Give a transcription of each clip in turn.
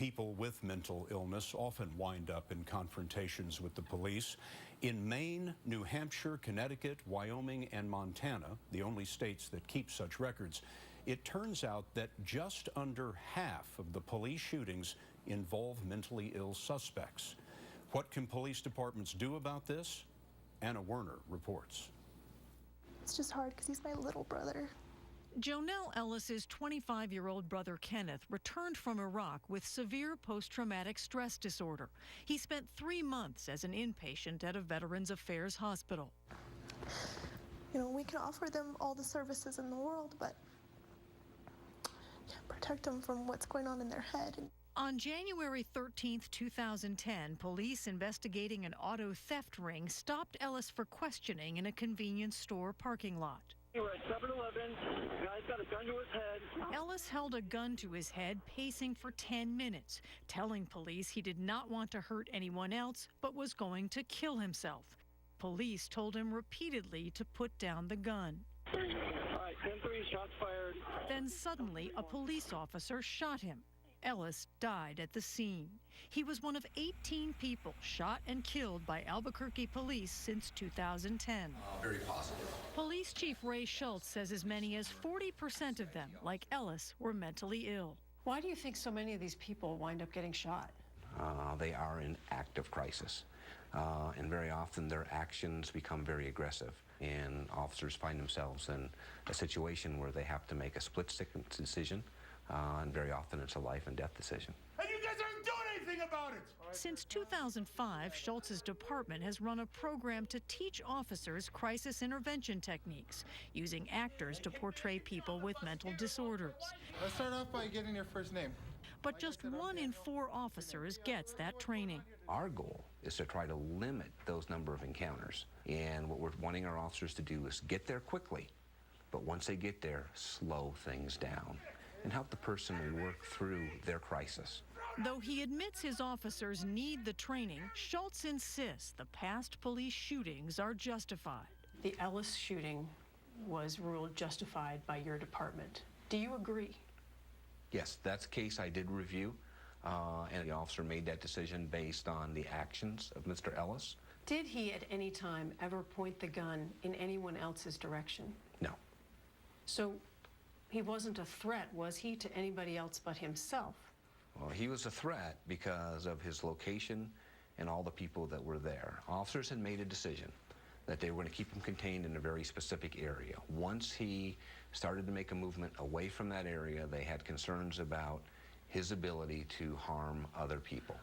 People with mental illness often wind up in confrontations with the police. In Maine, New Hampshire, Connecticut, Wyoming, and Montana, the only states that keep such records, it turns out that just under half of the police shootings involve mentally ill suspects. What can police departments do about this? Anna Werner reports. It's just hard because he's my little brother. Jonelle Ellis's 25-year-old brother Kenneth returned from Iraq with severe post-traumatic stress disorder. He spent 3 months as an inpatient at a Veterans Affairs hospital. You know, we can offer them all the services in the world, but can't protect them from what's going on in their head. On January 13, 2010, police investigating an auto theft ring stopped Ellis for questioning in a convenience store parking lot. We were at 7-Eleven. The guy's got a gun to his head. Ellis held a gun to his head, pacing for 10 minutes, telling police he did not want to hurt anyone else, but was going to kill himself. Police told him repeatedly to put down the gun. All right, 10-3, shots fired. Then suddenly, a police officer shot him. Ellis died at the scene. He was one of 18 people shot and killed by Albuquerque police since 2010. Very positive. Police Chief Ray Schultz says as many as 40% of them, like Ellis, were mentally ill. Why do you think so many of these people wind up getting shot? They are in active crisis, and very often their actions become very aggressive, and officers find themselves in a situation where they have to make a split-second decision, and very often it's a life and death decision. And you guys aren't doing anything about it! Since 2005, Schultz's department has run a program to teach officers crisis intervention techniques, using actors to portray people with mental disorders. Let's start off by getting your first name. But just 1 in 4 officers gets that training. Our goal is to try to limit those number of encounters. And what we're wanting our officers to do is get there quickly, but once they get there, slow things down and help the person work through their crisis. Though he admits his officers need the training, Schultz insists the past police shootings are justified. The Ellis shooting was ruled justified by your department. Do you agree? Yes, that's a case I did review, and the officer made that decision based on the actions of Mr. Ellis. Did he at any time ever point the gun in anyone else's direction? No. So he wasn't a threat, was he, to anybody else but himself? Well, he was a threat because of his location and all the people that were there. Officers had made a decision that they were going to keep him contained in a very specific area. Once he started to make a movement away from that area, they had concerns about his ability to harm other people.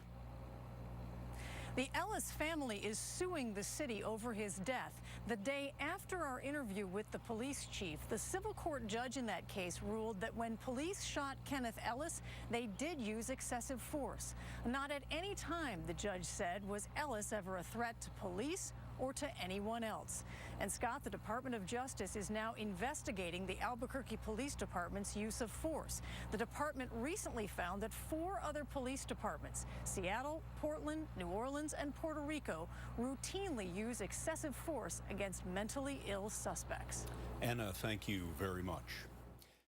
The Ellis family is suing the city over his death. The day after our interview with the police chief, the civil court judge in that case ruled that when police shot Kenneth Ellis, they did use excessive force. Not at any time, the judge said, was Ellis ever a threat to police or to anyone else. And Scott, the Department of Justice is now investigating the Albuquerque Police Department's use of force. The department recently found that 4 other police departments, Seattle, Portland, New Orleans, and Puerto Rico, routinely use excessive force against mentally ill suspects. Anna, thank you very much.